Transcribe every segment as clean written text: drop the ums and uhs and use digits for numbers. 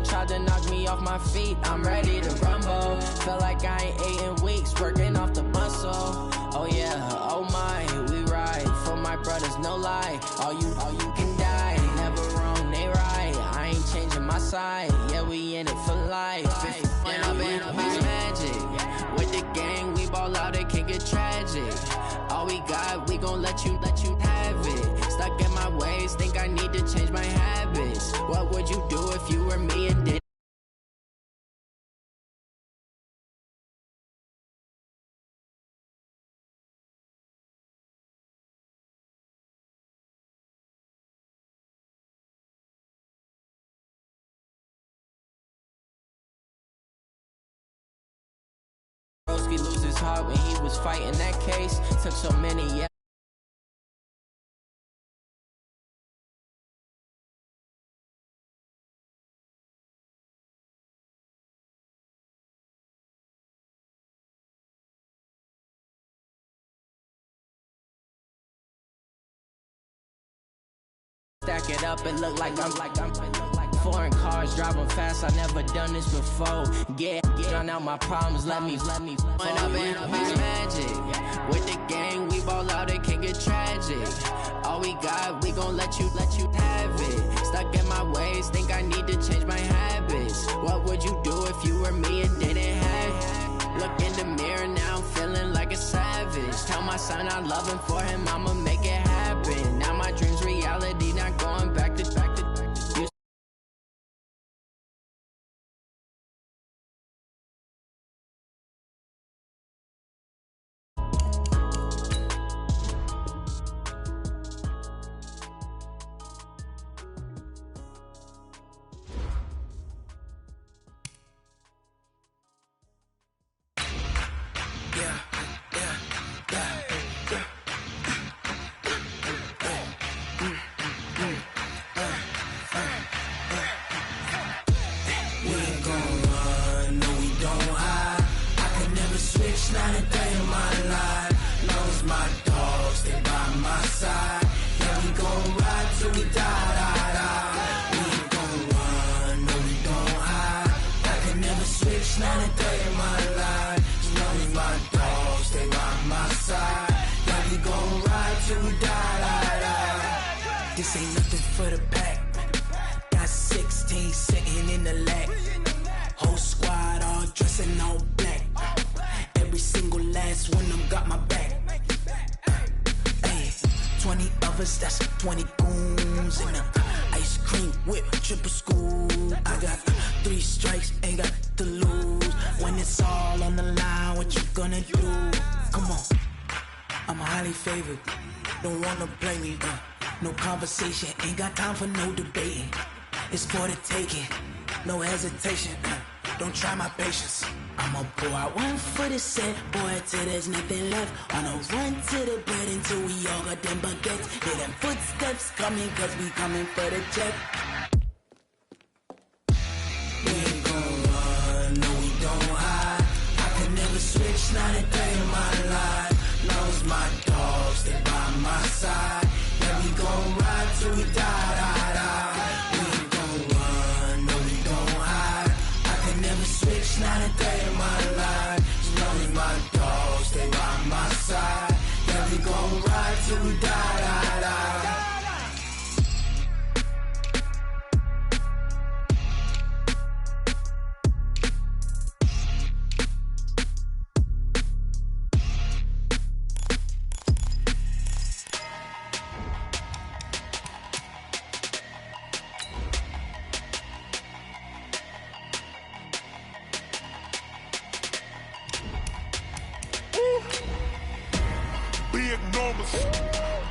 tried to knock me off my feet. I'm ready to rumble. Feel like I ain't ate in weeks, working off the muscle. Oh yeah, oh my, we ride for my brothers, no lie. All you can die, never wrong, they right. I ain't changing my side, yeah, we in it for life. And I've been magic with the gang, we ball out, it can get tragic. All we got, we gon' let you have it. Stuck in my ways, think I need to change my habits. What would you do if you were me and did? Broski lose his heart when he was fighting that case. Took so many years. Stack it up, it look like I'm foreign cars driving fast. I never done this before. Get on out my problems. Let me. When I've been magic with the gang, we ball out. It can get tragic. All we got, we gon' let you have it. Stuck in my ways, think I need to change my habits. What would you do if you were me and didn't have it? Look in the mirror now, I'm feeling like a savage. Tell my son I love him, for him I'ma make it happen. Now my dreams reality, not going back to you. Not a day in my life. Knows my dogs, they by my side. Yeah, we gon' ride till we die. We ain't gon' run, no, we don't hide. I can never switch, not a day in my life. Knows my dogs, they by my side. Yeah, we gon' ride till we die. This ain't nothing for the pack. Got 16 sitting in the lap. Whole squad all dressing all black. Every single last one of them got my back. Hey, 20 of us, that's 20 goons. And ice cream whip, triple school. I got 3 strikes, ain't got to lose. When it's all on the line, what you gonna do? Come on, I'm highly favored. Don't wanna blame me, no conversation. Ain't got time for no debating. It's for the taking, no hesitation. Don't try my patience. I'ma pull out one foot of set, boy, till there's nothing left. On a run to the bed until we all got them baguettes. Hear them footsteps coming, cause we coming for the check. We ain't gon' run, no, we don't hide. I can never switch, not a day in my life. Knows my dogs, they by my side. Yeah, we gon' ride till we die. We ain't gon' run, no, we don't hide. I can never switch, not a day in my life. Knows my dogs, they by my side. Yeah, we gon' ride till we die.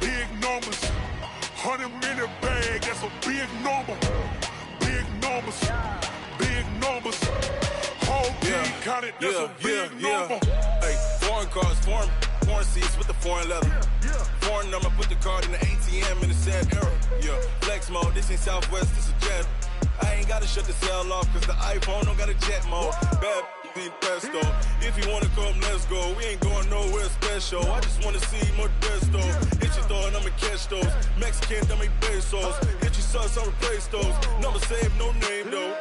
Big numbers, 100-minute bag, that's a big number. Big numbers, whole team counted, that's a big number. Hey, foreign cars, foreign seats with the foreign leather. Foreign number, put the card in the ATM in the sad era. Yeah, flex mode, this ain't Southwest, this is jet. I ain't gotta shut the cell off, cause the iPhone don't got a jet mode. Bad need pesto. If you wanna come, let's go. We ain't going nowhere special. I just wanna see more desto. Hit your door and I'ma catch those. Mexican, dummy pesos. Hit your sus, I'll replace those. Number saved, no name though.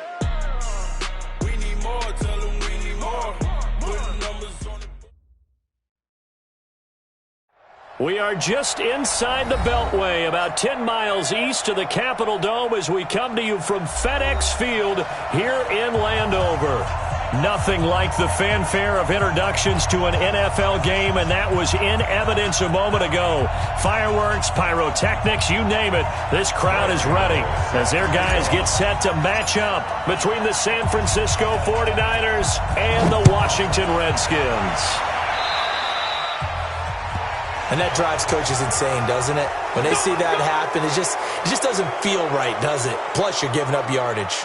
We are just inside the Beltway, about 10 miles east of the Capitol Dome as we come to you from FedEx Field here in Landover. Nothing like the fanfare of introductions to an NFL game, and that was in evidence a moment ago. Fireworks, pyrotechnics, you name it. This crowd is ready as their guys get set to match up between the San Francisco 49ers and the Washington Redskins. And that drives coaches insane, doesn't it? When they see that happen, it just doesn't feel right, does it? Plus, you're giving up yardage.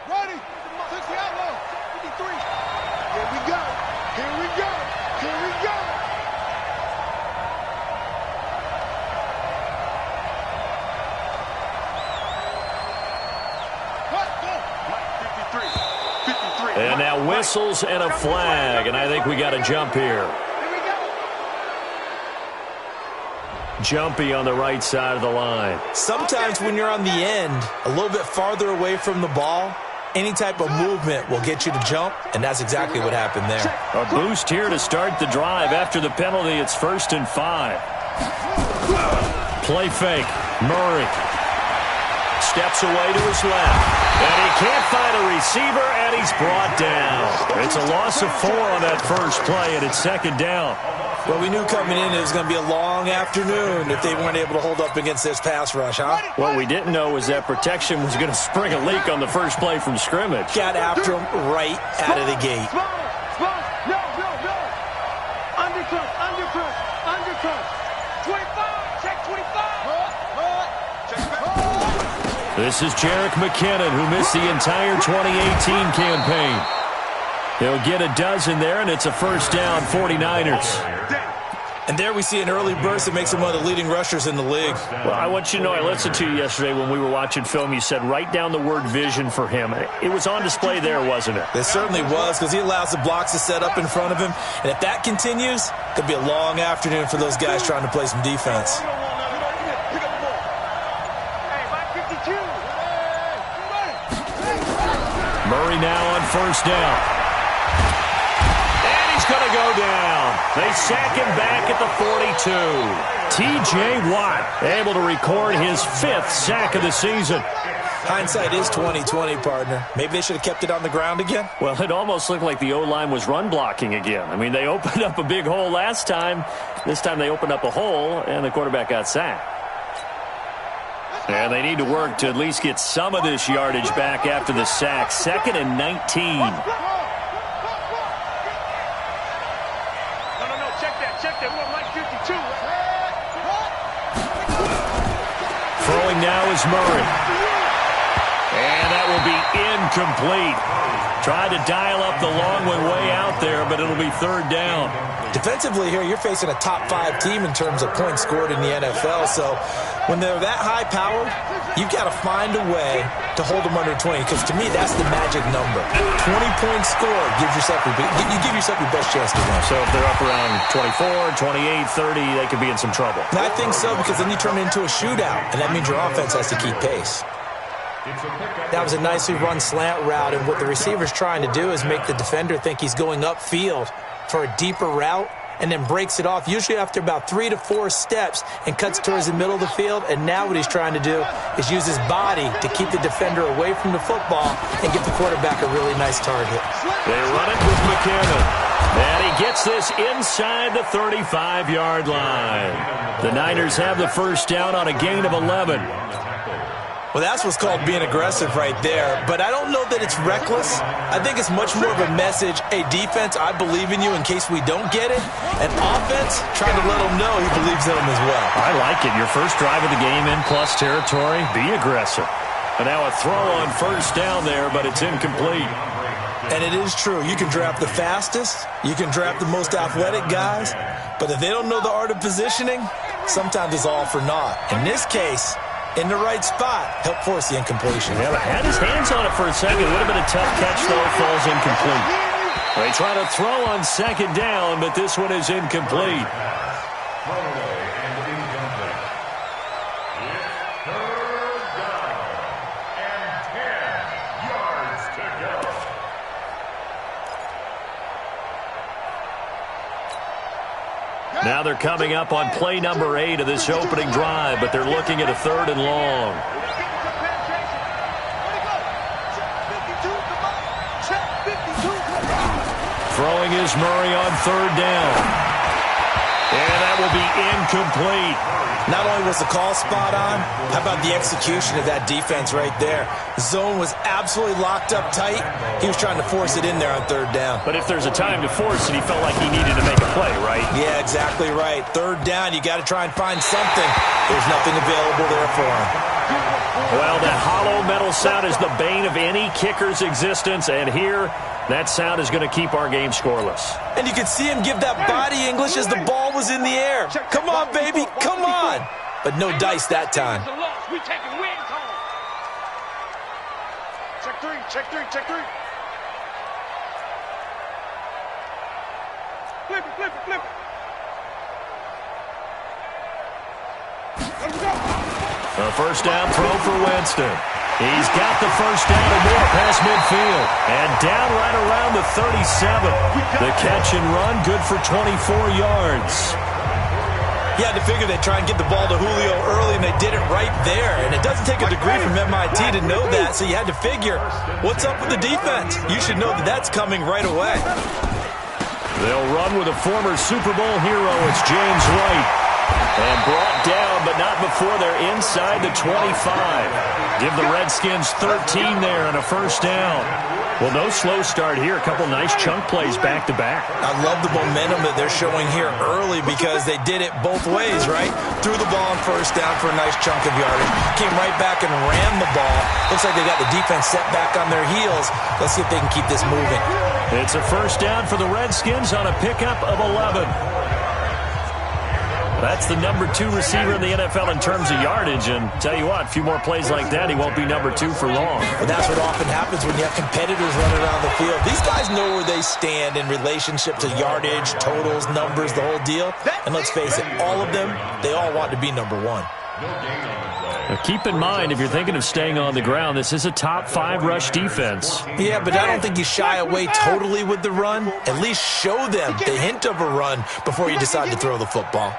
Ready? 60 outlaw. 53. Here we go. Here we go. Here we go. And now whistles and a flag, and I think we got a jump here. Jumpy on the right side of the line. Sometimes when you're on the end, a little bit farther away from the ball, any type of movement will get you to jump, and that's exactly what happened there. A boost here to start the drive. After the penalty, it's 1st and 5. Play fake. Murray steps away to his left. And he can't find a receiver, and he's brought down. It's a loss of 4 on that first play, and it's 2nd down. Well, we knew coming in it was going to be a long afternoon if they weren't able to hold up against this pass rush, huh? What we didn't know was that protection was going to spring a leak on the first play from scrimmage. Got after him right out of the gate. No. Undercut. 25. Check 25. This is Jerick McKinnon, who missed the entire 2018 campaign. He'll get a dozen there, and it's a 1st down, 49ers. And there we see an early burst that makes him one of the leading rushers in the league. Well, I want you to know, I listened to you yesterday when we were watching film. You said write down the word vision for him. It was on display there, wasn't it? It certainly was, because he allows the blocks to set up in front of him. And if that continues, it could be a long afternoon for those guys trying to play some defense. Murray now on 1st down. And he's going to go down. They sack him back at the 42. T.J. Watt able to record his 5th sack of the season. Hindsight is 20/20, partner. Maybe they should have kept it on the ground again. Well, it almost looked like the O-line was run blocking again. I mean, they opened up a big hole last time. This time they opened up a hole, and the quarterback got sacked. And they need to work to at least get some of this yardage back after the sack. 2nd and 19. No. Check that. We're like 52. Throwing now is Murray. And that will be incomplete. Tried to dial up the long one way out there, but it'll be 3rd down. Defensively here, you're facing a top 5 team in terms of points scored in the NFL. So when they're that high-powered, you've got to find a way to hold them under 20. Because to me, that's the magic number. 20 points scored gives yourself you give yourself your best chance to win. So if they're up around 24, 28, 30, they could be in some trouble. And I think so, because then you turn it into a shootout, and that means your offense has to keep pace. That was a nicely run slant route, and what the receiver's trying to do is make the defender think he's going upfield for a deeper route, and then breaks it off, usually after about 3 to 4 steps, and cuts towards the middle of the field. And now what he's trying to do is use his body to keep the defender away from the football and give the quarterback a really nice target. They run it with McKinnon. And he gets this inside the 35-yard line. The Niners have the 1st down on a gain of 11. Well, that's what's called being aggressive right there. But I don't know that it's reckless. I think it's much more of a message, hey, defense, I believe in you in case we don't get it. And offense, trying to let them know he believes in them as well. I like it. Your first drive of the game in plus territory, be aggressive. And now a throw on 1st down there, but it's incomplete. And it is true. You can draft the fastest. You can draft the most athletic guys. But if they don't know the art of positioning, sometimes it's all for naught. In this case, in the right spot, help force the incompletion. Yeah, but had his hands on it for a second. Would have been a tough catch, though. Falls incomplete. They try to throw on 2nd down, but this one is incomplete. Now they're coming up on play number 8 of this opening drive, but they're looking at a 3rd and long. Throwing is Murray on 3rd down. And that will be incomplete. Not only was the call spot on, how about the execution of that defense right there? The zone was absolutely locked up tight. He was trying to force it in there on 3rd down. But if there's a time to force it, he felt like he needed to make a play, right? Yeah, exactly right. 3rd down, you got to try and find something. There's nothing available there for him. Well, that hollow metal sound is the bane of any kicker's existence, and here, that sound is going to keep our game scoreless. And you could see him give that body English as the ball was in the air. Come on, baby, come on. But no dice that time. We taking wins home. Check three, check three, check three. Flip it, flip it, flip it. Let him go. A 1st down throw for Winston. He's got the 1st down and more past midfield. And down right around the 37. The catch and run, good for 24 yards. You had to figure they'd try and get the ball to Julio early, and they did it right there. And it doesn't take a degree from MIT to know that, so you had to figure, what's up with the defense? You should know that that's coming right away. They'll run with a former Super Bowl hero. It's James White. And brought down, but not before they're inside the 25. Give the Redskins 13 there and a 1st down. Well, no slow start here. A couple nice chunk plays back-to-back. I love the momentum that they're showing here early because they did it both ways, right? Threw the ball on 1st down for a nice chunk of yardage. Came right back and ran the ball. Looks like they got the defense set back on their heels. Let's see if they can keep this moving. It's a 1st down for the Redskins on a pickup of 11. That's the number 2 receiver in the NFL in terms of yardage. And tell you what, a few more plays like that, he won't be number 2 for long. But that's what often happens when you have competitors running around the field. These guys know where they stand in relationship to yardage, totals, numbers, the whole deal. And let's face it, all of them, they all want to be number 1. Now keep in mind, if you're thinking of staying on the ground, this is a top 5 rush defense. Yeah, but I don't think you shy away totally with the run. At least show them the hint of a run before you decide to throw the football.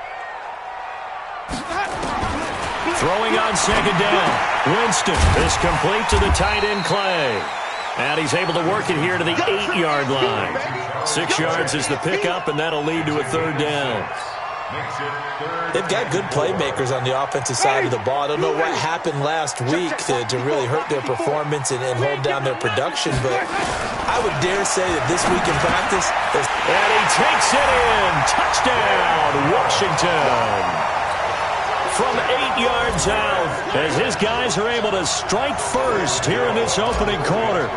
Throwing on 2nd down. Winston is complete to the tight end Clay. And he's able to work it here to the 8-yard line. 6 yards is the pickup, and that'll lead to a 3rd down. They've got good playmakers on the offensive side of the ball. I don't know what happened last week to really hurt their performance and hold down their production, but I would dare say that this week in practice... And he takes it in. Touchdown, Washington. From 8 yards out, as his guys are able to strike first here in this opening quarter.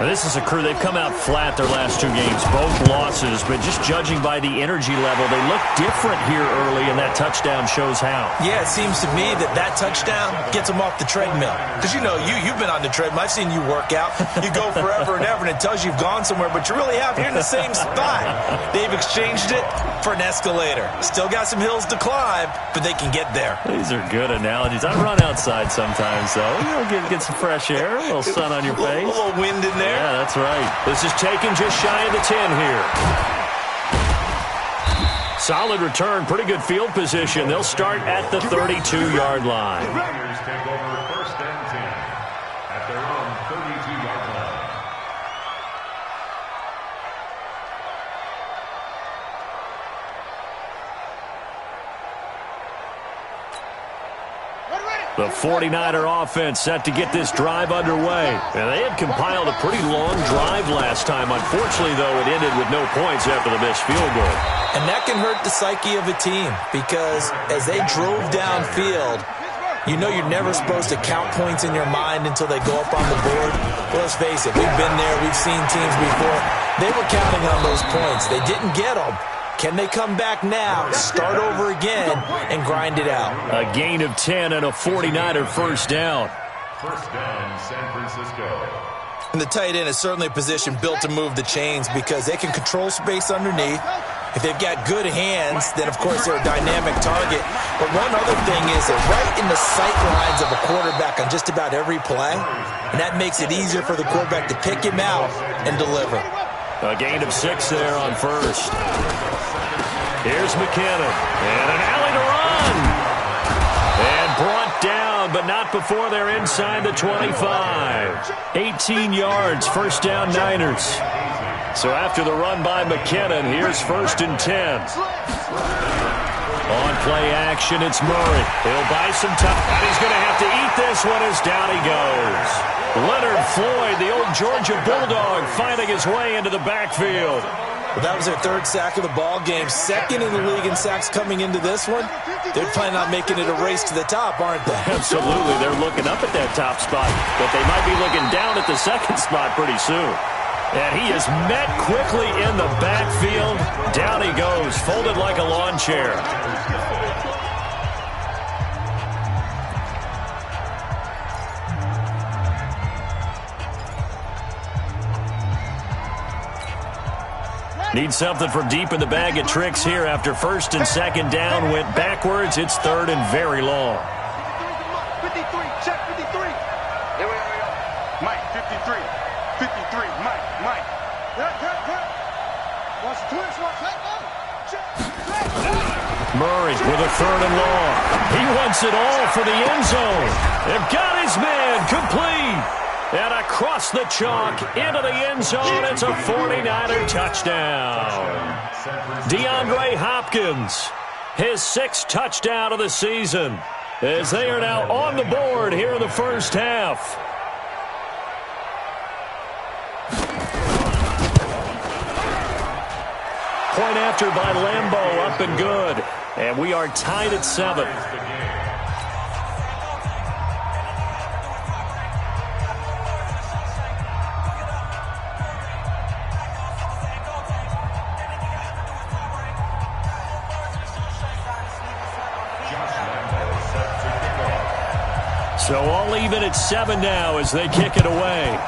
Now, this is a crew, they've come out flat their last 2 games, both losses, but just judging by the energy level, they look different here early, and that touchdown shows how. Yeah, it seems to me that touchdown gets them off the treadmill. Because, you know, you've been on the treadmill. I've seen you work out. You go forever and ever, and it tells you you've gone somewhere, but you really have. You're in the same spot. They've exchanged it for an escalator. Still got some hills to climb, but they can get there. These are good analogies. I run outside sometimes, though. You know, get some fresh air, a little sun on your face. A little wind in there. Yeah, that's right. This is taken just shy of the 10 here. Solid return, pretty good field position. They'll start at the 32-yard line. The Raiders take over 1st and 10 at their own 32-yard line. The 49er offense set to get this drive underway. And they had compiled a pretty long drive last time. Unfortunately, though, it ended with no points after the missed field goal. And that can hurt the psyche of a team because as they drove downfield, you know you're never supposed to count points in your mind until they go up on the board. Well, let's face it, we've been there. We've seen teams before. They were counting on those points. They didn't get them. Can they come back now, start over again, and grind it out? A gain of 10 and a 49er 1st down. 1st down, San Francisco. And the tight end is certainly a position built to move the chains because they can control space underneath. If they've got good hands, then, of course, they're a dynamic target. But one other thing is they're right in the sight lines of a quarterback on just about every play, and that makes it easier for the quarterback to pick him out and deliver. A gain of 6 there on 1st. Here's McKinnon. And an alley to run. And brought down, but not before they're inside the 25. 18 yards, first down Niners. So after the run by McKinnon, here's 1st and 10. On play action, it's Murray. He'll buy some time. And he's going to have to eat this one as down he goes. Leonard Floyd, the old Georgia Bulldog, finding his way into the backfield. Well, that was their 3rd sack of the ball game. 2nd in the league in sacks coming into this one. They're planning on making it a race to the top, aren't they? Absolutely. They're looking up at that top spot, but they might be looking down at the 2nd spot pretty soon. And he is met quickly in the backfield. Down he goes, folded like a lawn chair. Need something from deep in the bag of tricks here after 1st and 2nd down. Went backwards. It's 3rd and very long. 53, check 53. Here we go. Mike, 53. 53, Mike. Cut. Watch the twist, watch that. Murray with a 3rd and long. He wants it all for the end zone. They've got his man complete. And across the chalk into the end zone. It's a 49er touchdown. DeAndre Hopkins, his 6th touchdown of the season, as they are now on the board here in the first half. Point after by Lambeau, up and good. And we are tied at 7. So all even at 7 now as they kick it away.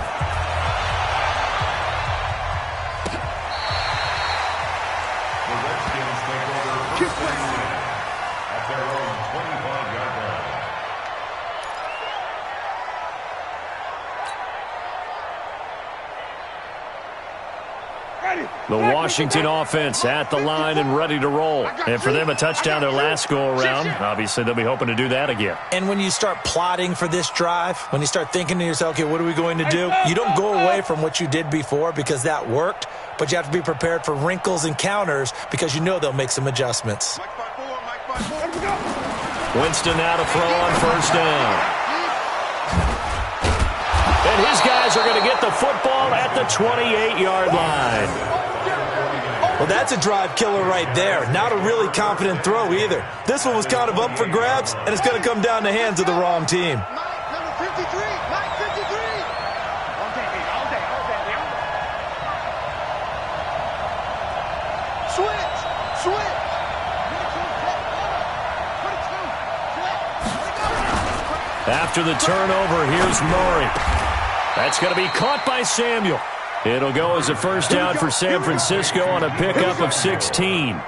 The Washington offense at the line and ready to roll. And for them, a touchdown their last go-around. Obviously, they'll be hoping to do that again. And when you start plotting for this drive, when you start thinking to yourself, okay, what are we going to do? You don't go away from what you did before because that worked, but you have to be prepared for wrinkles and counters because you know they'll make some adjustments. Winston now to throw on 1st down. And his guys are going to get the football at the 28-yard line. Well, that's a drive killer right there. Not a really confident throw either. This one was kind of up for grabs, and it's going to come down the hands of the wrong team. Number 53, Mike 53. All day. Switch. After the turnover, here's Murray. That's going to be caught by Samuel. It'll go as a 1st down for San Francisco on a pickup of 16. A gain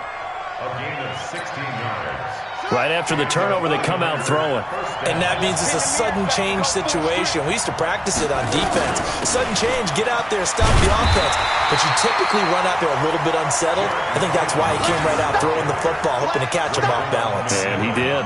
of 16 yards. Right after the turnover, they come out throwing. And that means it's a sudden change situation. We used to practice it on defense. Sudden change, get out there, stop the offense. But you typically run out there a little bit unsettled. I think that's why he came right out throwing the football, hoping to catch him off balance. And he did.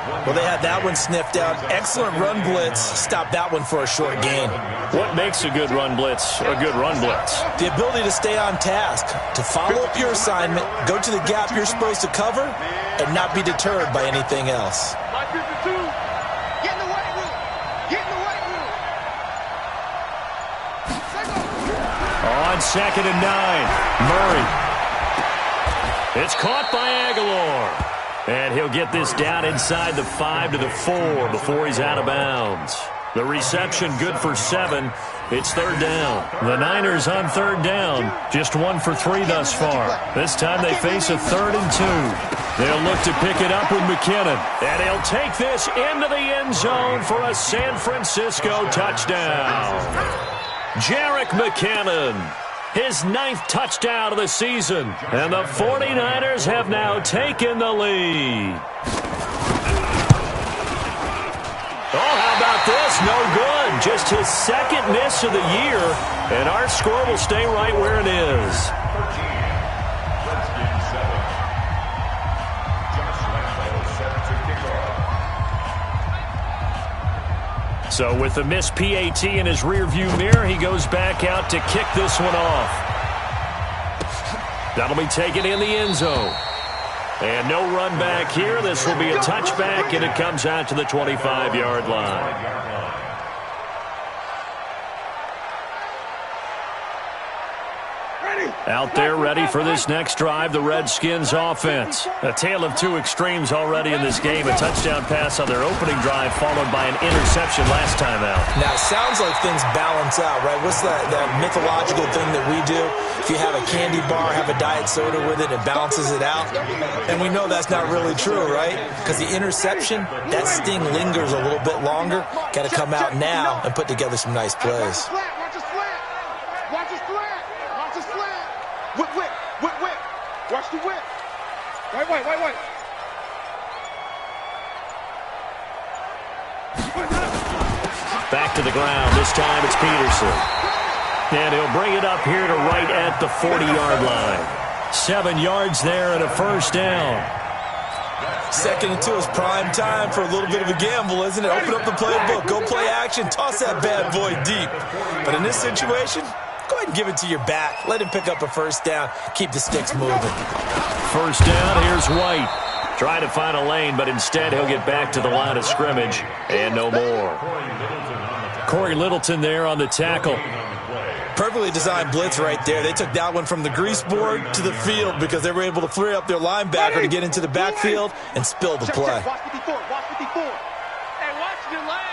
Well, they had that one sniffed out. Excellent run blitz. Stopped that one for a short gain. What makes a good run blitz a good run blitz? The ability to stay on task, to follow up your assignment, go to the gap you're supposed to cover, and not be deterred by anything else. Mike 52, get in the weight room. On 2nd and 9, Murray. It's caught by Aguilar. And he'll get this down inside the 5 to the 4 before he's out of bounds. The reception good for 7. It's 3rd down. The Niners on 3rd down. Just 1 for 3 thus far. This time they face a 3rd and 2. They'll look to pick it up with McKinnon. And he'll take this into the end zone for a San Francisco touchdown. Jerick McKinnon. His 9th touchdown of the season. And the 49ers have now taken the lead. Oh, how about this? No good. Just his 2nd miss of the year. And our score will stay right where it is. So with the missed PAT in his rearview mirror, he goes back out to kick this one off. That'll be taken in the end zone. And no run back here. This will be a touchback, and it comes out to the 25-yard line. Out there ready for this next drive, the Redskins offense. A tale of two extremes already in this game. A touchdown pass on their opening drive followed by an interception last time out. Now, it sounds like things balance out, right? What's that mythological thing that we do? If you have a candy bar, have a diet soda with it, it balances it out. And we know that's not really true, right? Because the interception, that sting lingers a little bit longer. Got to come out now and put together some nice plays. Whip. Watch the whip. Wait. Back to the ground. This time it's Peterson. And he'll bring it up here to right at the 40-yard line. 7 yards there and a first down. 2nd and 2 is prime time for a little bit of a gamble, isn't it? Open up the playbook. Go play action. Toss that bad boy deep. But in this situation, go ahead and give it to your back. Let him pick up a first down. Keep the sticks moving. First down, here's White. Trying to find a lane, but instead he'll get back to the line of scrimmage. And no more. Corey Littleton there on the tackle. Perfectly designed blitz right there. They took that one from the grease board to the field because they were able to free up their linebacker to get into the backfield and spill the play. Watch 54. Hey, watch your leg.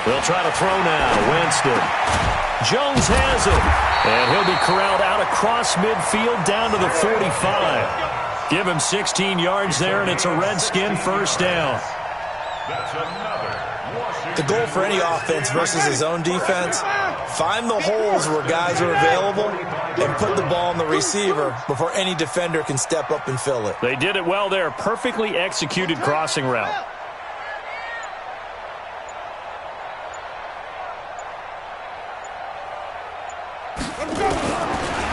They'll try to throw now. Winston. Jones has it. And he'll be corralled out across midfield down to the 45. Give him 16 yards there, and it's a Redskin first down. The goal for any offense versus his own defense, find the holes where guys are available and put the ball on the receiver before any defender can step up and fill it. They did it well there. Perfectly executed crossing route.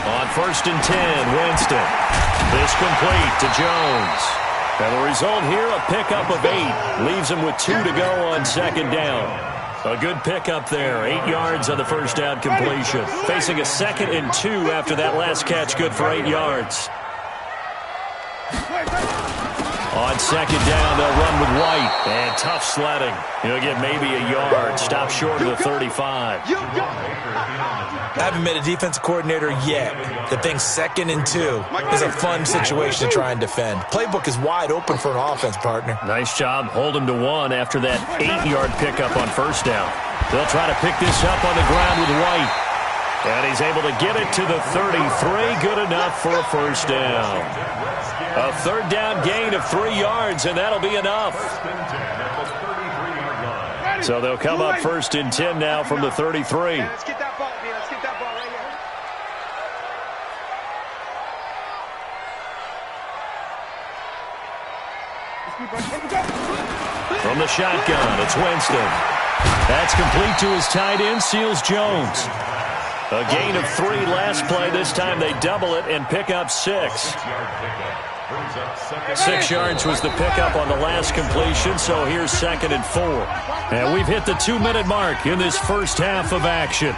On 1st and 10, Winston. This complete to Jones. And the result here, a pickup of 8. Leaves him with 2 to go on 2nd down. A good pickup there. 8 yards on the first down completion. Facing a 2nd and 2 after that last catch, good for 8 yards. On 2nd down, they'll run with White. And tough sledding. He'll get maybe a yard. Stop short of the 35. I haven't met a defensive coordinator yet that thinks 2nd and 2 is a fun situation to try and defend. Playbook is wide open for an offense, partner. Nice job. Hold him to 1 after that 8-yard pickup on first down. They'll try to pick this up on the ground with White. And he's able to get it to the 33. Good enough for a first down. A 3rd down gain of 3 yards, and that'll be enough. So they'll come up 1st and 10 now from the 33. Let's get that ball, man. Let's get that ball right here. From the shotgun, it's Winston. That's complete to his tight end, Seals Jones. A gain of 3 last play. This time they double it and pick up 6. 6 yards was the pickup on the last completion, so here's 2nd and 4. And we've hit the 2-minute mark in this first half of action.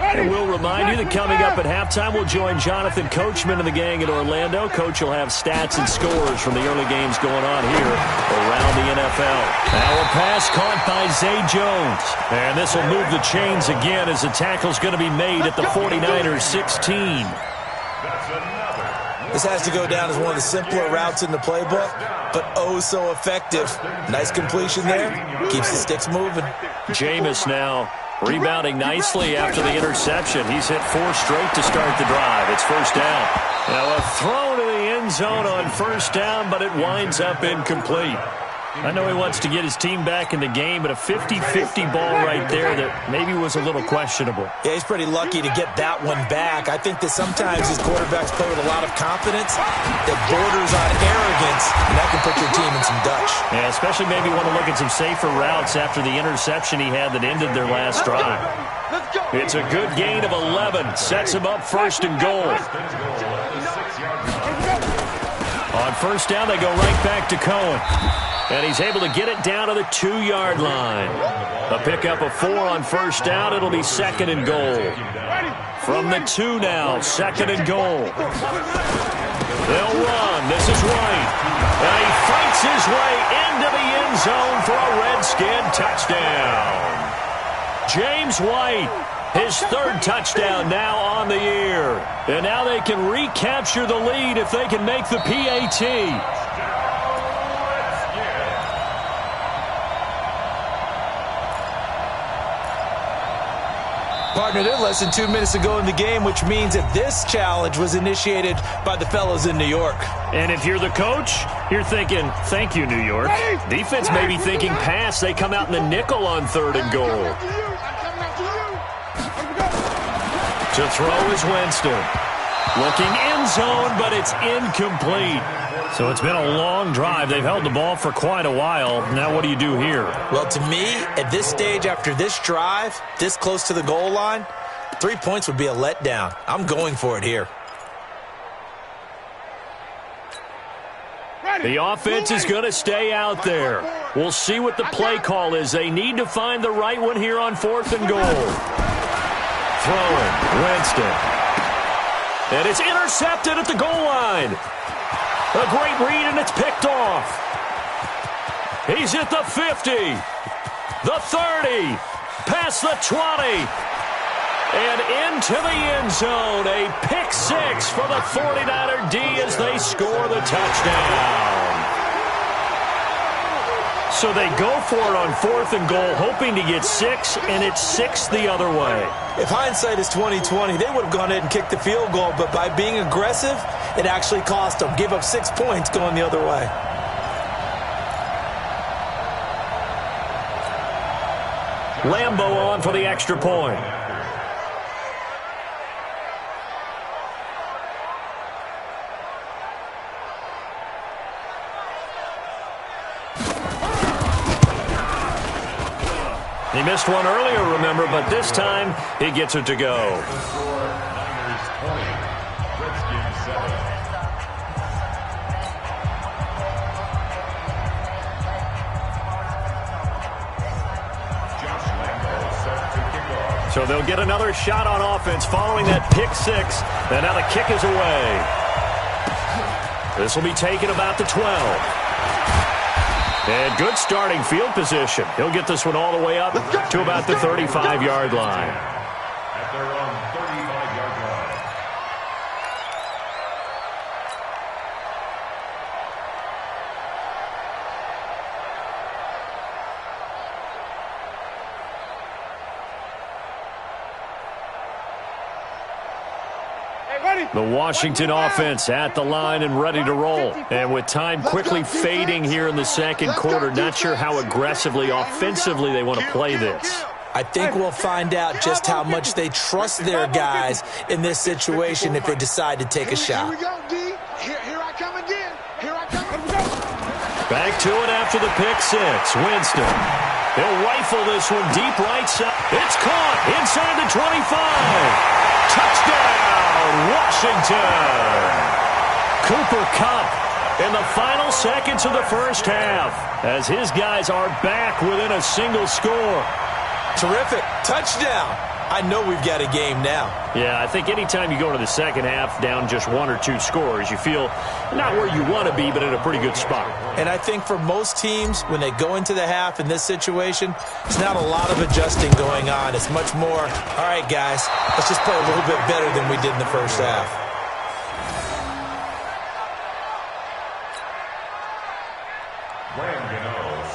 And we'll remind you that coming up at halftime, we'll join Jonathan Coachman and the gang in Orlando. Coach will have stats and scores from the early games going on here around the NFL. Now a pass caught by Zay Jones. And this will move the chains again as the tackle's going to be made at the 49ers 16. This has to go down as one of the simpler routes in the playbook, but oh so effective. Nice completion there. Keeps the sticks moving. Jameis now rebounding nicely after the interception. He's hit 4 straight to start the drive. It's first down. Now a throw to the end zone on first down, but it winds up incomplete. I know he wants to get his team back in the game, but a 50-50 ball right there that maybe was a little questionable. Yeah, he's pretty lucky to get that one back. I think that sometimes his quarterbacks play with a lot of confidence that borders on arrogance, and that can put your team in some Dutch. Yeah, especially maybe want to look at some safer routes after the interception he had that ended their last drive. It's a good gain of 11. Sets him up first and goal. On first down, they go right back to Cohen. And he's able to get it down to the 2-yard line. A pickup of 4 on first down. It'll be second and goal. From the 2 now, second and goal. They'll run. This is White. And he fights his way into the end zone for a Redskin touchdown. James White, his 3rd touchdown now on the year. And now they can recapture the lead if they can make the PAT. Partner, they're less than 2 minutes to go in the game, which means that this challenge was initiated by the fellows in New York. And if you're the coach, you're thinking, thank you, New York. Defense may be thinking pass. They come out in the nickel on 3rd and goal. To throw is Winston. Looking end zone, but it's incomplete. So it's been a long drive. They've held the ball for quite a while. Now what do you do here? Well, to me, at this stage after this drive, this close to the goal line, 3 points would be a letdown. I'm going for it here. The offense is going to stay out there. We'll see what the play call is. They need to find the right one here on 4th and goal. Throwing, Winston. And it's intercepted at the goal line. A great read, and it's picked off. He's at the 50, the 30, past the 20, and into the end zone. A pick 6 for the 49er D as they score the touchdown. So they go for it on 4th and goal, hoping to get 6, and it's 6 the other way. If hindsight is 20/20, they would have gone ahead and kicked the field goal, but by being aggressive, it actually cost them. Give up 6 points going the other way. Lambo on for the extra point. He missed one earlier, remember, but this time he gets it to go. So they'll get another shot on offense following that pick 6. And now the kick is away. This will be taken about the 12. And good starting field position. He'll get this one all the way up to about the 35-yard line. At their own 35-yard line. The Washington offense at the line and ready to roll. And with time quickly fading here in the second quarter, not sure how aggressively, offensively they want to play this. I think we'll find out just how much they trust their guys in this situation if they decide to take a shot. Back to it after the pick 6. Winston. He'll rifle this one deep right side. It's caught inside the 25. Touchdown, Washington. Cooper Kupp in the final seconds of the first half as his guys are back within a single score. Terrific. Touchdown. I know we've got a game now. Yeah, I think anytime you go into the second half down just 1 or 2 scores, you feel not where you want to be, but in a pretty good spot. And I think for most teams, when they go into the half in this situation, it's not a lot of adjusting going on. It's much more, all right, guys, let's just play a little bit better than we did in the first half.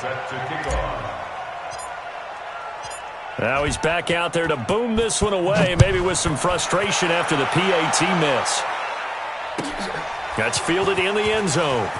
Set to kick off. Now he's back out there to boom this one away, maybe with some frustration after the PAT miss. That's fielded in the end zone.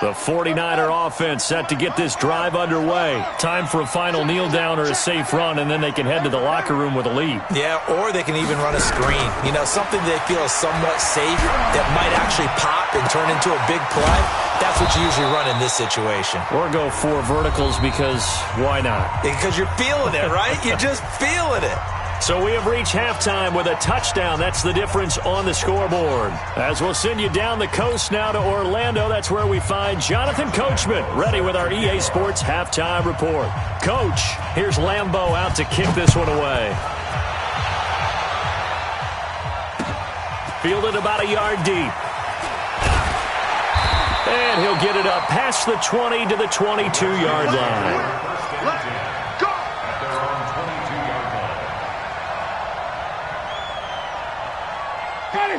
The 49er offense set to get this drive underway. Time for a final kneel down or a safe run, and then they can head to the locker room with a lead. Yeah, or they can even run a screen. You know, something they feel is somewhat safe that might actually pop and turn into a big play. That's what you usually run in this situation. Or go 4 verticals because why not? Because you're feeling it, right? You're just feeling it. So we have reached halftime with a touchdown. That's the difference on the scoreboard. As we'll send you down the coast now to Orlando, that's where we find Jonathan Coachman, ready with our EA Sports halftime report. Coach, here's Lambeau out to kick this one away. Fielded about a yard deep. And he'll get it up past the 20 to the 22-yard line.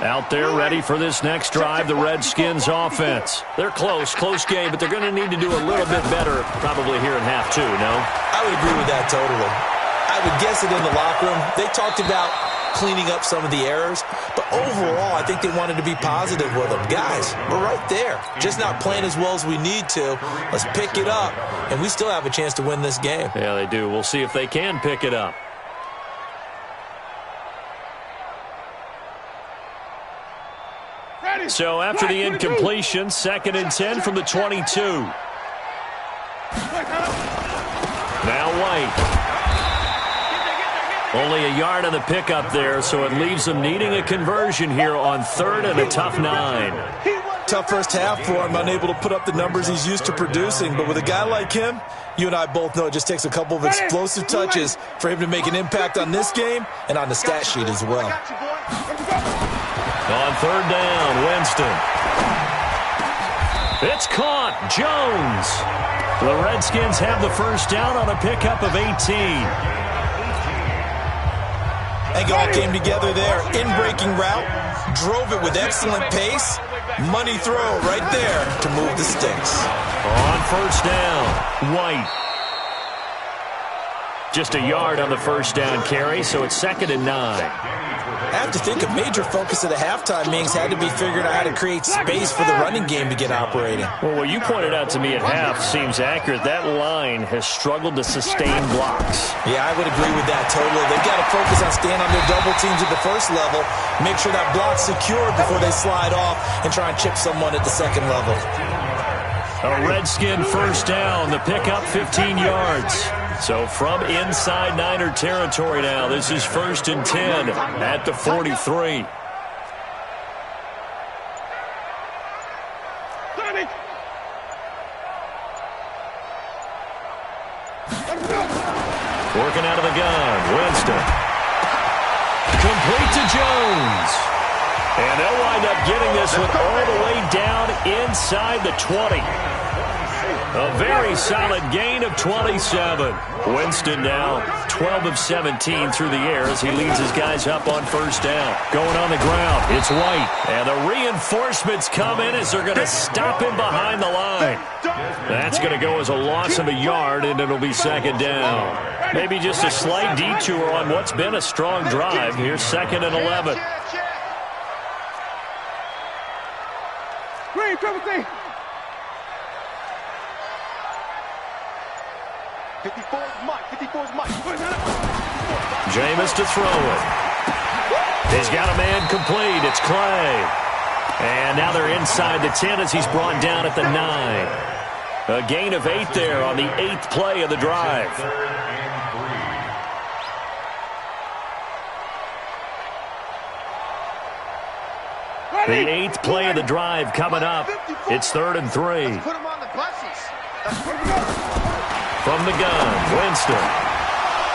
Out there ready for this next drive, the Redskins offense. They're close game, but they're going to need to do a little bit better probably here in half 2, no? I would agree with that totally. I would guess it in the locker room. They talked about cleaning up some of the errors, but overall I think they wanted to be positive with them. Guys, we're right there. Just not playing as well as we need to. Let's pick it up, and we still have a chance to win this game. Yeah, they do. We'll see if they can pick it up. So after the incompletion, 2nd and 10 from the 22. Now White. Only a yard on the pickup there, so it leaves them needing a conversion here on 3rd and a tough 9. Tough first half for him, unable to put up the numbers he's used to producing. But with a guy like him, you and I both know it just takes a couple of explosive touches for him to make an impact on this game and on the stat sheet as well. On 3rd down, Winston. It's caught. Jones. The Redskins have the first down on a pickup of 18. I think it all came together there. In-breaking route, drove it with excellent pace. Money throw right there to move the sticks. On 1st down, White. Just a yard on the first down carry, so it's 2nd and 9. I have to think a major focus of the halftime meetings had to be figuring out how to create space for the running game to get operating. Well, what you pointed out to me at half seems accurate. That line has struggled to sustain blocks. Yeah, I would agree with that totally. They've got to focus on staying on their double teams at the first level, make sure that block's secured before they slide off and try and chip someone at the second level. A Redskin first down, the pickup 15 yards. So from inside Niner territory now, this is 1st and 10 at the 43. Working out of the gun, Winston. Complete to Jones. And they'll wind up getting this one all the way down inside the 20. A very solid gain of 27. Winston now 12 of 17 through the air as he leads his guys up on 1st down. Going on the ground, it's White. And the reinforcements come in as they're going to stop him behind the line. That's going to go as a loss of a yard, and it'll be 2nd down. Maybe just a slight detour on what's been a strong drive. Here's 2nd and 11. Green, triple T. 54's Mike. 54's Mike. Jameis to throw it. He's got a man complete. It's Clay. And now they're inside the 10 as he's brought down at the 9. A gain of 8 there on the 8th play of the drive. The 8th play of the drive coming up. It's 3rd and 3. Put him on the buses. From the gun, Winston.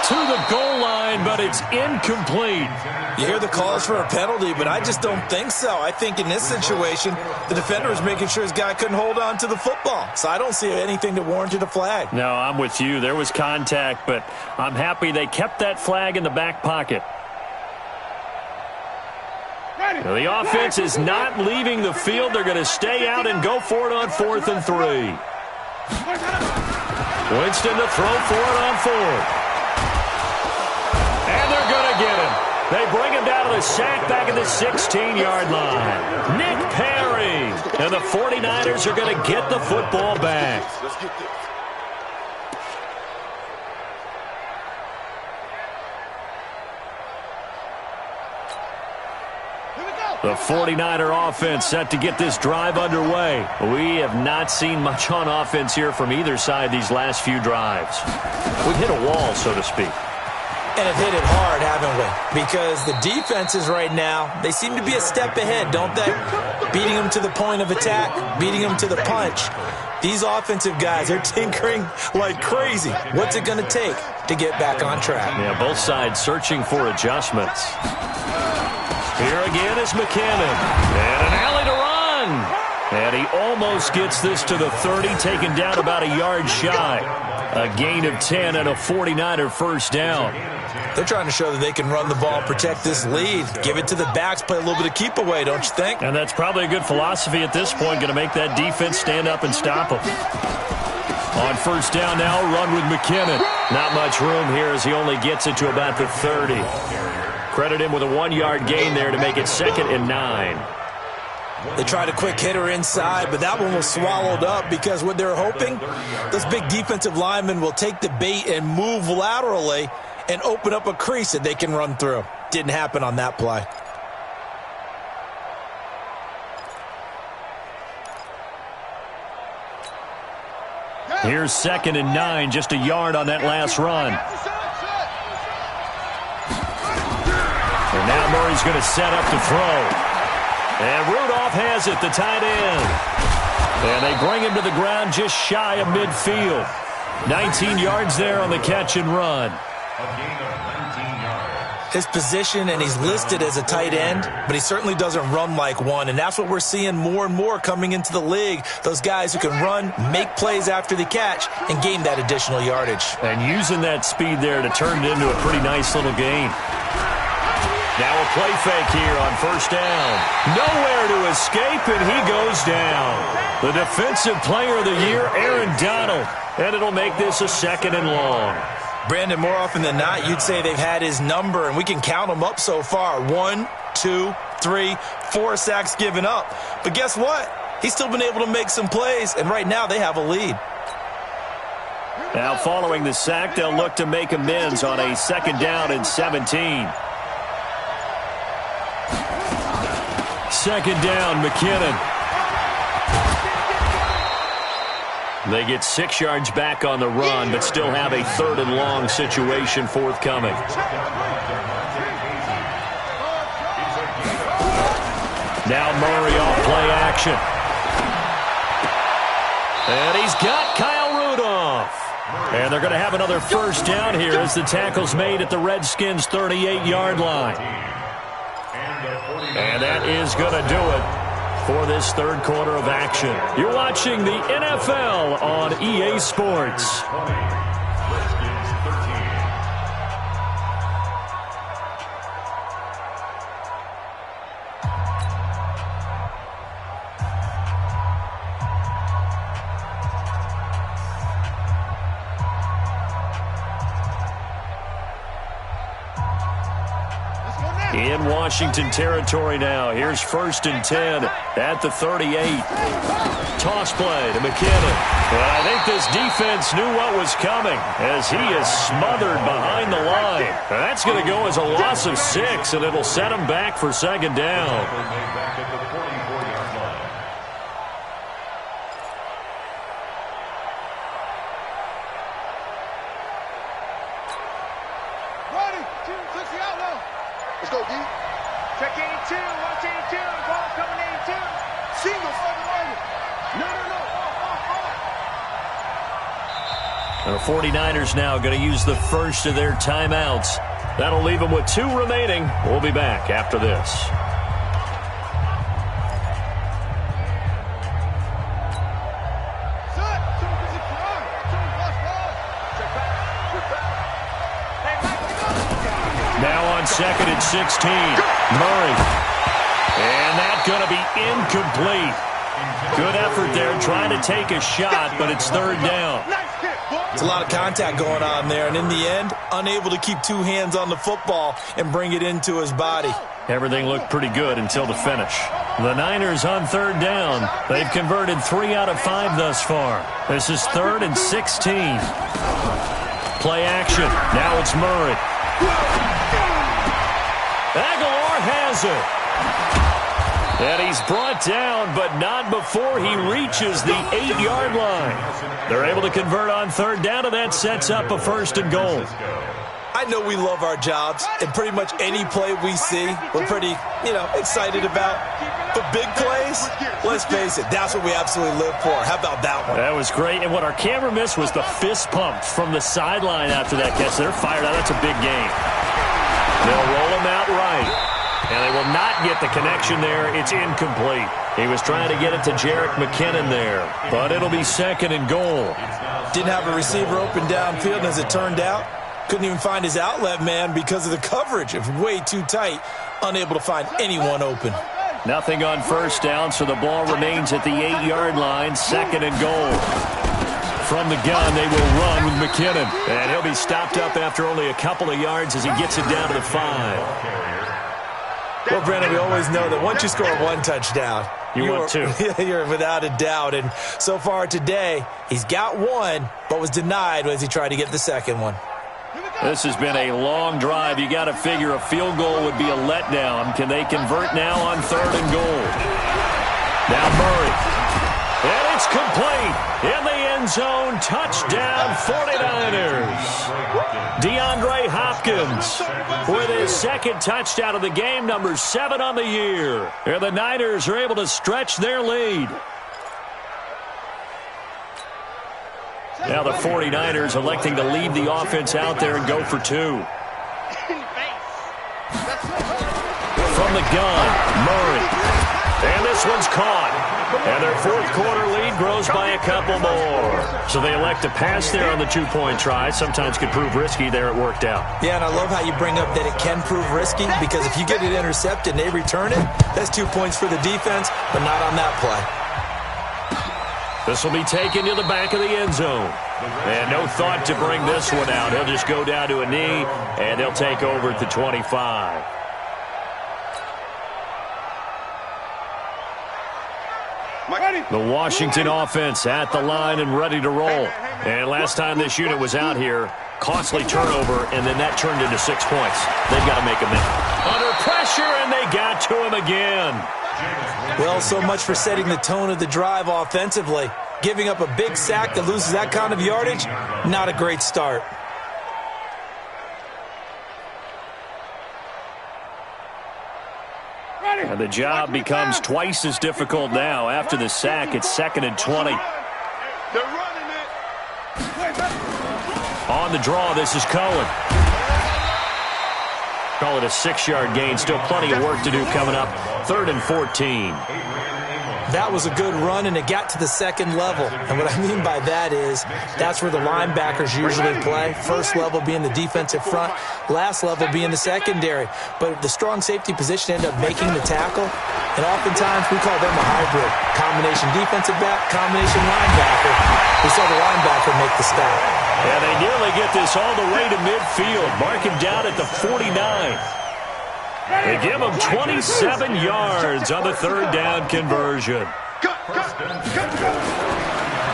To the goal line, but it's incomplete. You hear the calls for a penalty, but I just don't think so. I think in this situation, the defender was making sure his guy couldn't hold on to the football. So I don't see anything that warranted a flag. No, I'm with you. There was contact, but I'm happy they kept that flag in the back pocket. Now, the offense is not leaving the field. They're going to stay out and go for it on 4th and 3. Winston to throw for it on 4th. And they're going to get him. They bring him down to the sack back at the 16-yard line. Nick Perry. And the 49ers are going to get the football back. Let's get this. The 49er offense set to get this drive underway. We have not seen much on offense here from either side these last few drives. We've hit a wall, so to speak. And have hit it hard, haven't we? Because the defenses right now, they seem to be a step ahead, don't they? Beating them to the point of attack, beating them to the punch. These offensive guys are tinkering like crazy. What's it going to take to get back on track? Yeah, both sides searching for adjustments. Here again is McKinnon. And an alley to run. And he almost gets this to the 30, taken down about a yard shy. A gain of 10 and a 49er first down. They're trying to show that they can run the ball and protect this lead. Give it to the backs, play a little bit of keep away, don't you think? And that's probably a good philosophy at this point, going to make that defense stand up and stop them. On first down now, run with McKinnon. Not much room here as he only gets it to about the 30. Credit him with a 1-yard gain there to make it 2nd and 9. They tried a quick hitter inside, but that one was swallowed up because what they're hoping, those big defensive linemen will take the bait and move laterally and open up a crease that they can run through. Didn't happen on that play. Here's 2nd and 9, just a yard on that last run. And now Murray's going to set up to throw. And Rudolph has it, the tight end. And they bring him to the ground just shy of midfield. 19 yards there on the catch and run. His position, and he's listed as a tight end, but he certainly doesn't run like one, and that's what we're seeing more and more coming into the league. Those guys who can run, make plays after the catch, and gain that additional yardage. And using that speed there to turn it into a pretty nice little gain. Now a play fake here on first down. Nowhere to escape, and he goes down. The defensive player of the year, Aaron Donald. And it'll make this a 2nd and long. Brandon, more often than not, you'd say they've had his number, and we can count them up so far. 1, 2, 3, 4 sacks given up. But guess what? He's still been able to make some plays, and right now they have a lead. Now following the sack, they'll look to make amends on a 2nd down and 17. 2nd down, McKinnon. They get 6 yards back on the run, but still have a 3rd and long situation forthcoming. Now Murray off play action. And he's got Kyle Rudolph. And they're going to have another first down here as the tackle's made at the Redskins' 38-yard line. And that is going to do it for this 3rd quarter of action. You're watching the NFL on EA Sports. In Washington territory now. Here's 1st and 10 at the 38. Toss play to McKinnon. And I think this defense knew what was coming as he is smothered behind the line. And that's going to go as a loss of 6, and it'll set him back for 2nd down. Let's go, D. Check 82, watch 82, ball coming 82. Single, No. The 49ers now going to use the first of their timeouts. That'll leave them with 2 remaining. We'll be back after this. Now on 2nd and 16, Murray. And that's going to be incomplete. Good effort there trying to take a shot, but it's 3rd down. It's a lot of contact going on there, and in the end, unable to keep two hands on the football and bring it into his body. Everything looked pretty good until the finish. The Niners on third down. They've converted 3 out of 5 thus far. This is 3rd and 16. Play action. Now it's Murray. Aguilar has it. And he's brought down, but not before he reaches the 8-yard line. They're able to convert on third down, and that sets up a 1st and goal. I know we love our jobs, and pretty much any play we see, we're pretty, excited about. But big plays, let's face it, that's what we absolutely live for. How about that one? That was great, and what our camera missed was the fist pump from the sideline after that catch. They're fired out. That's a big game. They'll roll him out right, and they will not get the connection there. It's incomplete. He was trying to get it to Jerick McKinnon there, but it'll be 2nd and goal. Didn't have a receiver open downfield, and as it turned out, couldn't even find his outlet man because of the coverage. It was way too tight, unable to find anyone open. Nothing on first down, so the ball remains at the 8-yard line, 2nd and goal. From the gun, they will run with McKinnon, and he'll be stopped up after only a couple of yards as he gets it down to the 5. Well, Brandon, we always know that once you score one touchdown, you're 2. You're without a doubt. And so far today, he's got one, but was denied as he tried to get the second one. This has been a long drive. You got to figure a field goal would be a letdown. Can they convert now on 3rd and goal? Now Murray. And it's complete. In the end zone, touchdown 49ers. DeAndre Hopkins with his 2nd touchdown of the game, number 7 on the year. And the Niners are able to stretch their lead. Now the 49ers electing to leave the offense out there and go for 2. From the gun, Murray. And this one's caught. And their 4th quarter lead grows by a couple more. So they elect to pass there on the 2-point try. Sometimes could prove risky. There it worked out. Yeah, and I love how you bring up that it can prove risky, because if you get it intercepted and they return it, that's 2 points for the defense, but not on that play. This will be taken to the back of the end zone. And no thought to bring this one out. He'll just go down to a knee, and they'll take over at the 25. The Washington offense at the line and ready to roll. And last time this unit was out here, costly turnover, and then that turned into 6 points. They've got to make a minute. Under pressure, and they got to him again. Well, so much for setting the tone of the drive offensively. Giving up a big sack that loses that kind of yardage, not a great start. And the job becomes twice as difficult now. After the sack, it's 2nd and 20. On the draw, this is Cohen. Call it a 6-yard gain. Still plenty of work to do coming up. 3rd and 14. That was a good run, and it got to the 2nd level. And what I mean by that is that's where the linebackers usually play. First level being the defensive front, last level being the secondary. But the strong safety position ended up making the tackle, and oftentimes we call them a hybrid. Combination defensive back, combination linebacker. We saw the linebacker make the stop. And they nearly get this all the way to midfield. Mark him down at the 49. They give him 27 yards on the 3rd down conversion.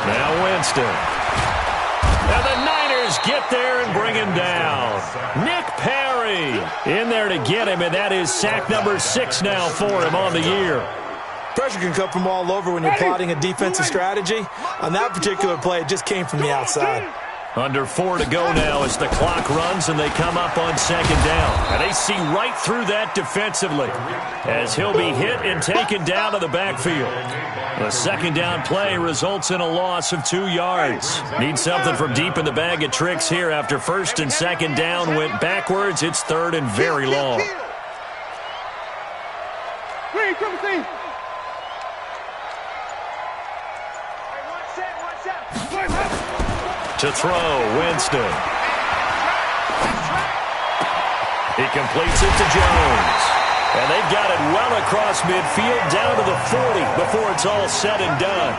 Now Winston. And the Niners get there and bring him down. Nick Perry in there to get him, and that is sack number 6 now for him on the year. Pressure can come from all over when you're plotting a defensive strategy. On that particular play, it just came from the outside. Under 4 to go now as the clock runs and they come up on 2nd down. And they see right through that defensively as he'll be hit and taken down to the backfield. The 2nd down play results in a loss of 2 yards. Need something from deep in the bag of tricks here after 1st and 2nd down went backwards. It's 3rd and very long. To throw, Winston. He completes it to Jones. And they've got it well across midfield down to the 40 before it's all said and done.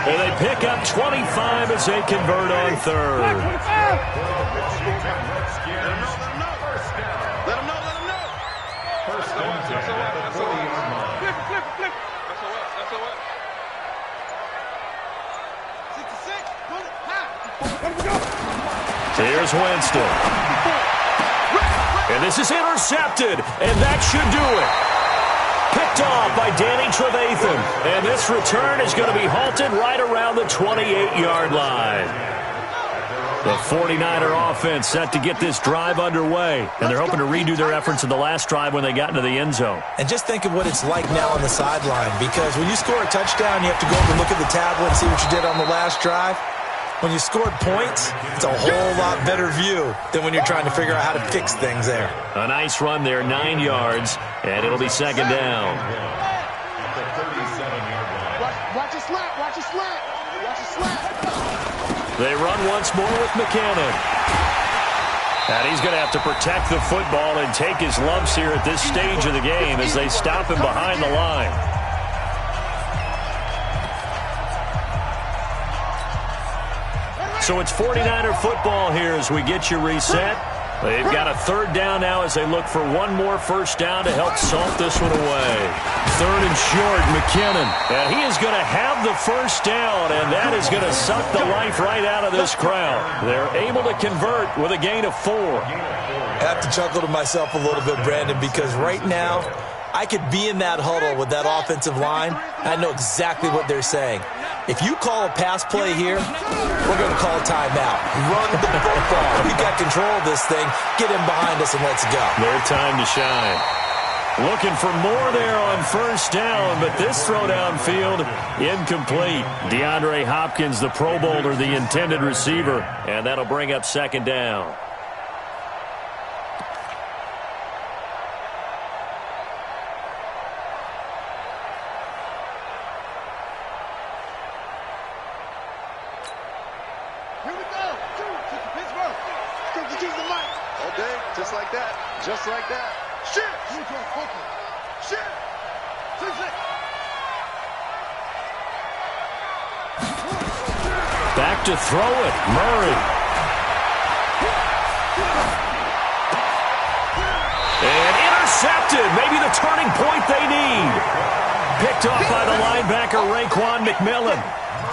And they pick up 25 as they convert on third. Let them know. First down at the 40-yard line. Flip. That's a what? 66. Put it high. Let him go. Here's Winston. And this is intercepted, and that should do it. Picked off by Danny Trevathan. And this return is going to be halted right around the 28-yard line. The 49er offense set to get this drive underway. And they're hoping to redo their efforts in the last drive when they got into the end zone. And just think of what it's like now on the sideline, because when you score a touchdown, you have to go over and look at the tablet and see what you did on the last drive. When you scored points, it's a whole lot better view than when you're trying to figure out how to fix things there. A nice run there, 9 yards, and it'll be second down. Watch it slap. They run once more with McKinnon. And he's going to have to protect the football and take his lumps here at this stage of the game as they stop him behind the line. So it's 49er football here as we get you reset. They've got a third down now as they look for one more first down to help salt this one away. Third and short, McKinnon. And he is going to have the first down, and that is going to suck the life right out of this crowd. They're able to convert with a gain of 4. I have to chuckle to myself a little bit, Brandon, because right now I could be in that huddle with that offensive line. I know exactly what they're saying. If you call a pass play here, we're going to call a timeout. Run the football. We got control of this thing. Get him behind us and let's go. Their time to shine. Looking for more there on first down, but this throw downfield, incomplete. DeAndre Hopkins, the Pro Bowler, the intended receiver, and that'll bring up second down. Just like that. Shit! Shit! Back to throw it. Murray. And intercepted. Maybe the turning point they need. Picked off by the linebacker, Raekwon McMillan.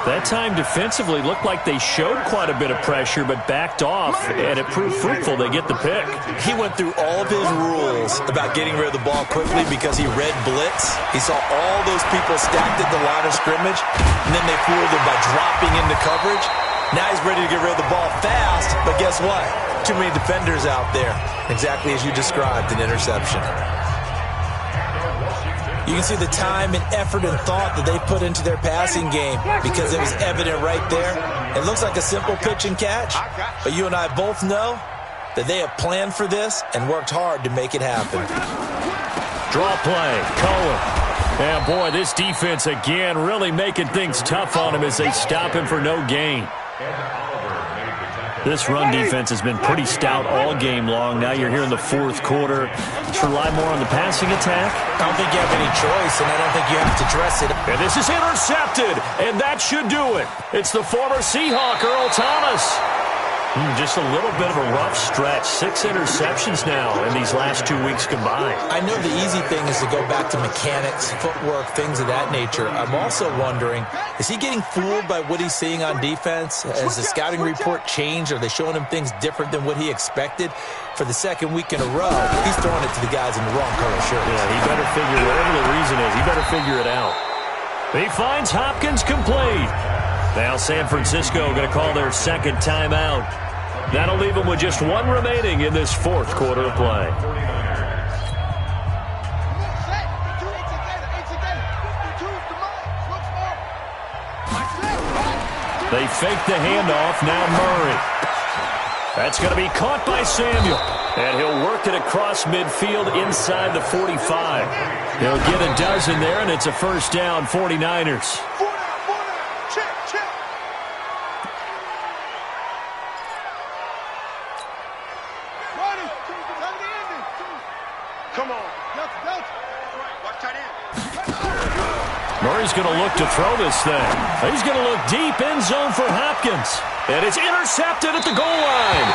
That time defensively looked like they showed quite a bit of pressure but backed off, and it proved fruitful. They get the pick. He went through all of his rules about getting rid of the ball quickly because he read blitz. He saw all those people stacked at the line of scrimmage, and then they fooled him by dropping into coverage. Now he's ready to get rid of the ball fast, but guess what? Too many defenders out there. Exactly as you described, an interception. You can see the time and effort and thought that they put into their passing game because it was evident right there. It looks like a simple pitch and catch, but you and I both know that they have planned for this and worked hard to make it happen. Draw play, Cohen. Yeah, boy, this defense again really making things tough on him as they stop him for no gain. This run defense has been pretty stout all game long. Now you're here in the fourth quarter. Let's rely more on the passing attack. I don't think you have any choice, and I don't think you have to dress it. And this is intercepted, and that should do it. It's the former Seahawk, Earl Thomas. Just a little bit of a rough stretch. 6 interceptions now in these last 2 weeks combined. I know the easy thing is to go back to mechanics, footwork, things of that nature. I'm also wondering, is he getting fooled by what he's seeing on defense? Has the scouting report changed? Are they showing him things different than what he expected? For the second week in a row, he's throwing it to the guys in the wrong color shirts. Yeah, he better figure, whatever the reason is, he better figure it out. He finds Hopkins complete. Now San Francisco going to call their second timeout. That'll leave them with just one remaining in this fourth quarter of play. They fake the handoff. Now Murray. That's going to be caught by Samuel. And he'll work it across midfield inside the 45. He'll get a dozen there, and it's a first down, 49ers. Come on. Murray's going to look to throw this thing. He's going to look deep end zone for Hopkins. And it's intercepted at the goal line.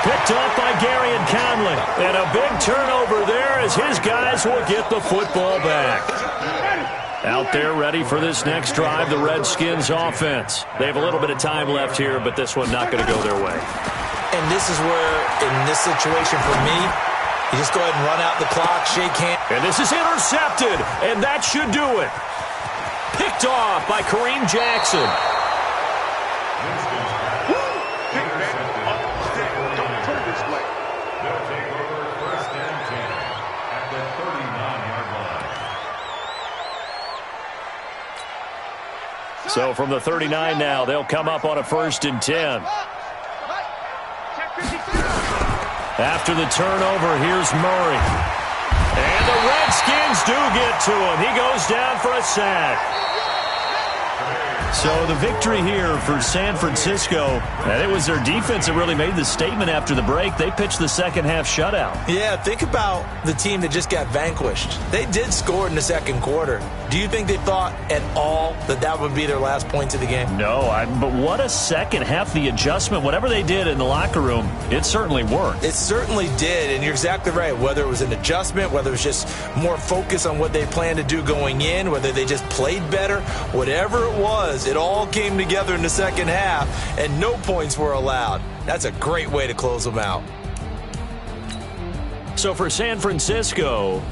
Picked up by Gary and Conley. And a big turnover there as his guys will get the football back. Out there ready for this next drive, the Redskins offense. They have a little bit of time left here, but this one not going to go their way. And this is where, in this situation for me, you just go ahead and run out the clock, shake hands. And this is intercepted, and that should do it. Picked off by Kareem Jackson. They'll take over 1st and 10 at the 39-yard line. So from the 39 now, they'll come up on a 1st and 10. After the turnover, here's Murray. And the Redskins do get to him. He goes down for a sack. So the victory here for San Francisco, and it was their defense that really made the statement after the break. They pitched the second half shutout. Yeah, think about the team that just got vanquished. They did score in the second quarter. Do you think they thought at all that that would be their last points of the game? No, but what a second half. The adjustment, whatever they did in the locker room, it certainly worked. It certainly did, and you're exactly right. Whether it was an adjustment, whether it was just more focus on what they planned to do going in, whether they just played better, whatever it was, it all came together in the second half, and no points were allowed. That's a great way to close them out. So for San Francisco,